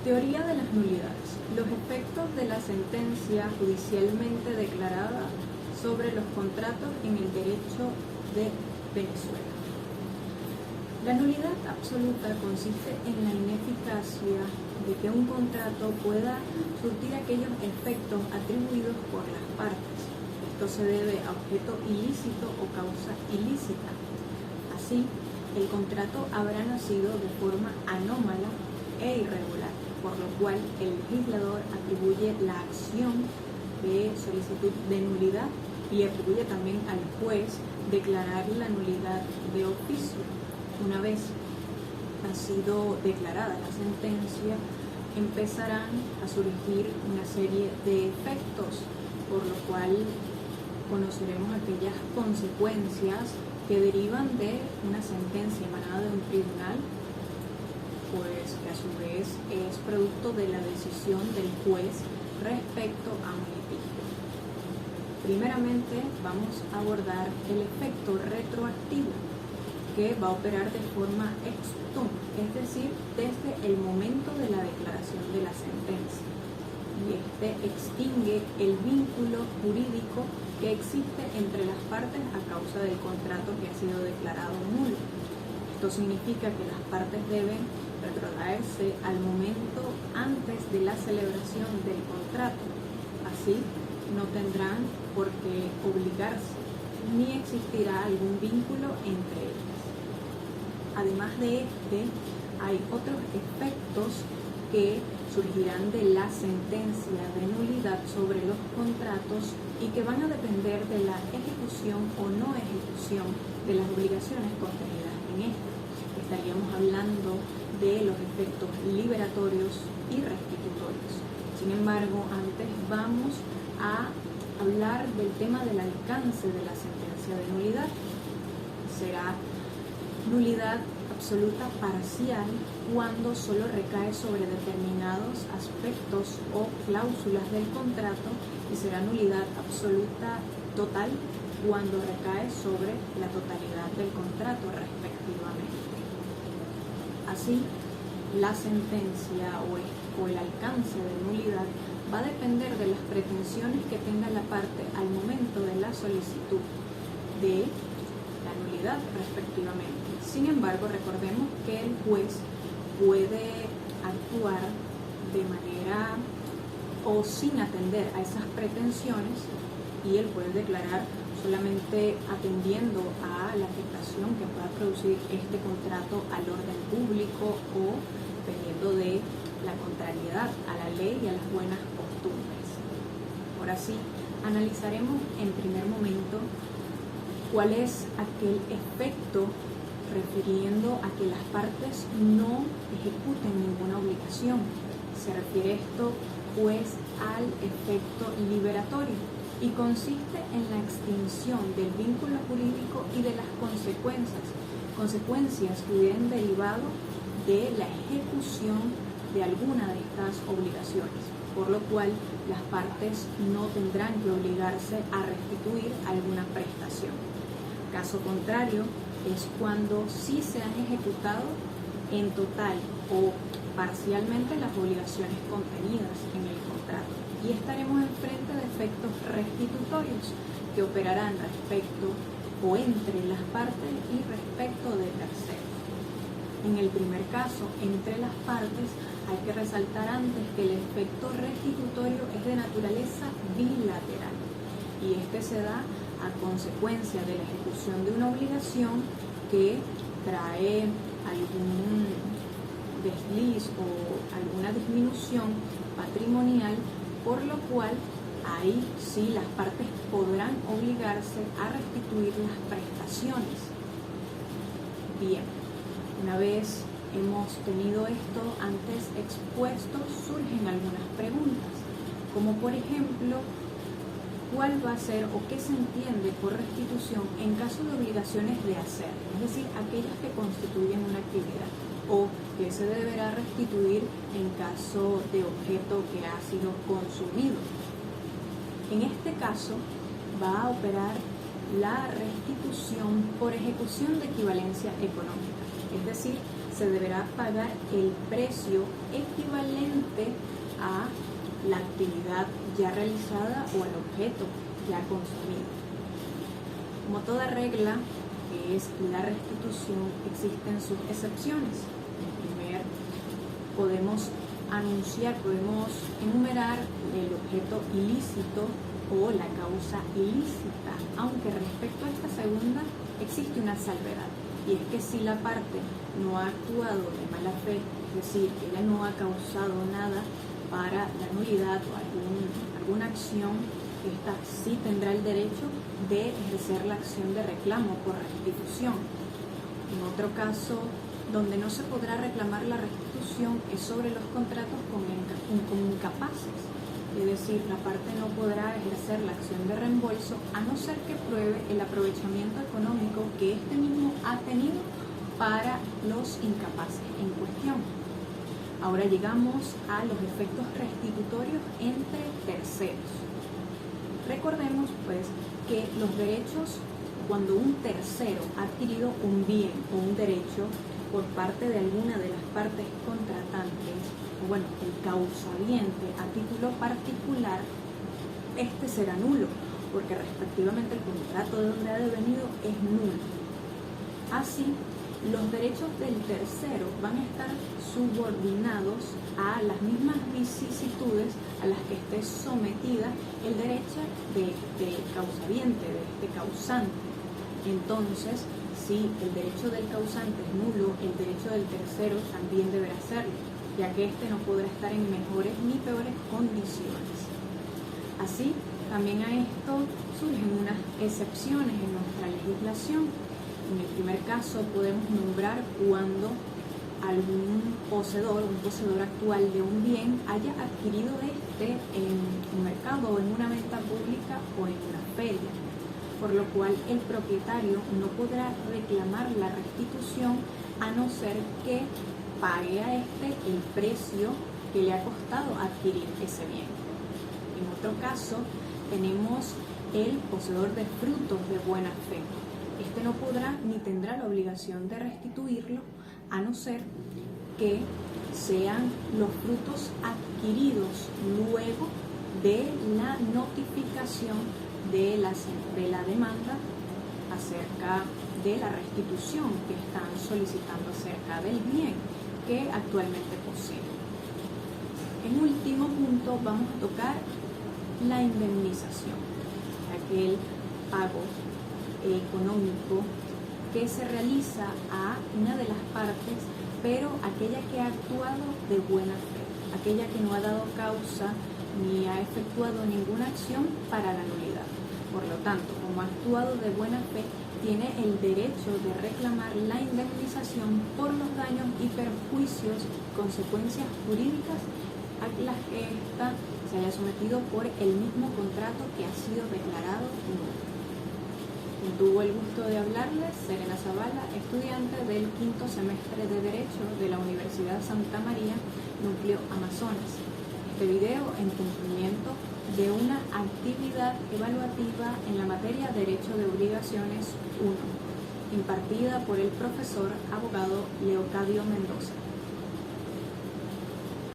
Teoría de las nulidades. Los efectos de la sentencia judicialmente declarada sobre los contratos en el derecho de Venezuela. La nulidad absoluta consiste en la ineficacia de que un contrato pueda surtir aquellos efectos atribuidos por las partes. Esto se debe a objeto ilícito o causa ilícita. Así, el contrato habrá nacido de forma anómala e irregular, por lo cual el legislador atribuye la acción de solicitud de nulidad y atribuye también al juez declarar la nulidad de oficio. Una vez ha sido declarada la sentencia, empezarán a surgir una serie de efectos, por lo cual conoceremos aquellas consecuencias que derivan de una sentencia emanada de un tribunal, pues que a su vez es producto de la decisión del juez respecto a un litigio. Primeramente vamos a abordar el efecto retroactivo, que va a operar de forma ex tunc, es decir, desde el momento de la declaración de la sentencia. Y este extingue el vínculo jurídico que existe entre las partes a causa del contrato que ha sido declarado nulo. Esto significa que las partes deben retrotraerse al momento antes de la celebración del contrato. Así, no tendrán por qué obligarse, ni existirá algún vínculo entre ellas. Además de este, hay otros efectos que surgirán de la sentencia de nulidad sobre los contratos y que van a depender de la ejecución o no ejecución de las obligaciones contenidas en esta. Estaríamos hablando de los efectos liberatorios y restitutorios. Sin embargo, antes vamos a hablar del tema del alcance de la sentencia de nulidad. Será nulidad absoluta parcial cuando solo recae sobre determinados aspectos o cláusulas del contrato, y será nulidad absoluta total cuando recae sobre la totalidad del contrato respectivamente. Así, la sentencia o el alcance de nulidad va a depender de las pretensiones que tenga la parte al momento de la solicitud de la nulidad respectivamente. Sin embargo, recordemos que el juez puede actuar de manera o sin atender a esas pretensiones, y él puede declarar solamente atendiendo a la afectación que pueda producir este contrato al orden público o dependiendo de la contrariedad a la ley y a las buenas costumbres. Ahora sí, analizaremos en primer momento cuál es aquel efecto refiriendo a que las partes no ejecuten ninguna obligación. Se refiere esto pues al efecto liberatorio y consiste en la extinción del vínculo jurídico y de las consecuencias que hubieran derivado de la ejecución de alguna de estas obligaciones, por lo cual las partes no tendrán que obligarse a restituir alguna prestación. Caso contrario es cuando sí se han ejecutado en total o parcialmente las obligaciones contenidas en el contrato, y estaremos enfrente de efectos restitutorios que operarán respecto o entre las partes y respecto de terceros. En el primer caso, entre las partes, hay que resaltar antes que el efecto restitutorio es de naturaleza bilateral, y este se da a consecuencia de la ejecución de una obligación que trae algún desliz o alguna disminución patrimonial, por lo cual ahí sí las partes podrán obligarse a restituir las prestaciones. Bien, una vez hemos tenido esto antes expuesto, surgen algunas preguntas, como por ejemplo, ¿cuál va a ser o qué se entiende por restitución en caso de obligaciones de hacer? Es decir, aquellas que constituyen una actividad, o que se deberá restituir en caso de objeto que ha sido consumido. En este caso va a operar la restitución por ejecución de equivalencia económica, es decir, se deberá pagar el precio equivalente la actividad ya realizada o al objeto ya consumido. Como toda regla que es la restitución, existen sus excepciones. En primer, podemos enumerar el objeto ilícito o la causa ilícita, aunque respecto a esta segunda existe una salvedad, y es que si la parte no ha actuado de mala fe, es decir, que ella no ha causado nada para la nulidad o alguna acción, esta sí tendrá el derecho de ejercer la acción de reclamo por restitución. En otro caso, donde no se podrá reclamar la restitución es sobre los contratos con incapaces, es decir, la parte no podrá ejercer la acción de reembolso a no ser que pruebe el aprovechamiento económico que éste mismo ha tenido para los incapaces en cuestión. Ahora llegamos a los efectos restitutorios entre terceros. Recordemos pues que los derechos, cuando un tercero ha adquirido un bien o un derecho por parte de alguna de las partes contratantes, o bueno, el causaviente a título particular, este será nulo, porque respectivamente el contrato de donde ha devenido es nulo. Así, los derechos del tercero van a estar subordinados a las mismas vicisitudes a las que esté sometida el derecho del causaviente, de este causante. Entonces, si el derecho del causante es nulo, el derecho del tercero también deberá serlo, ya que éste no podrá estar en mejores ni peores condiciones. Así, también a esto surgen unas excepciones en nuestra legislación. En el primer caso podemos nombrar cuando algún poseedor, un poseedor actual de un bien, haya adquirido este en un mercado o en una venta pública o en una feria, por lo cual el propietario no podrá reclamar la restitución a no ser que pague a este el precio que le ha costado adquirir ese bien. En otro caso, tenemos el poseedor de frutos de buena fe. Este no podrá ni tendrá la obligación de restituirlo a no ser que sean los frutos adquiridos luego de la notificación de la demanda acerca de la restitución que están solicitando acerca del bien que actualmente poseen. En último punto vamos a tocar la indemnización, aquel pago económico que se realiza a una de las partes, pero aquella que ha actuado de buena fe, aquella que no ha dado causa ni ha efectuado ninguna acción para la nulidad. Por lo tanto, como ha actuado de buena fe, tiene el derecho de reclamar la indemnización por los daños y perjuicios, consecuencias jurídicas a las que ésta se haya sometido por el mismo contrato que ha sido declarado nulo. Tuvo el gusto de hablarles Serena Zavala, estudiante del 5º semestre de Derecho de la Universidad Santa María, Núcleo Amazonas. Este video en cumplimiento de una actividad evaluativa en la materia Derecho de Obligaciones 1, impartida por el profesor abogado Leocadio Mendoza.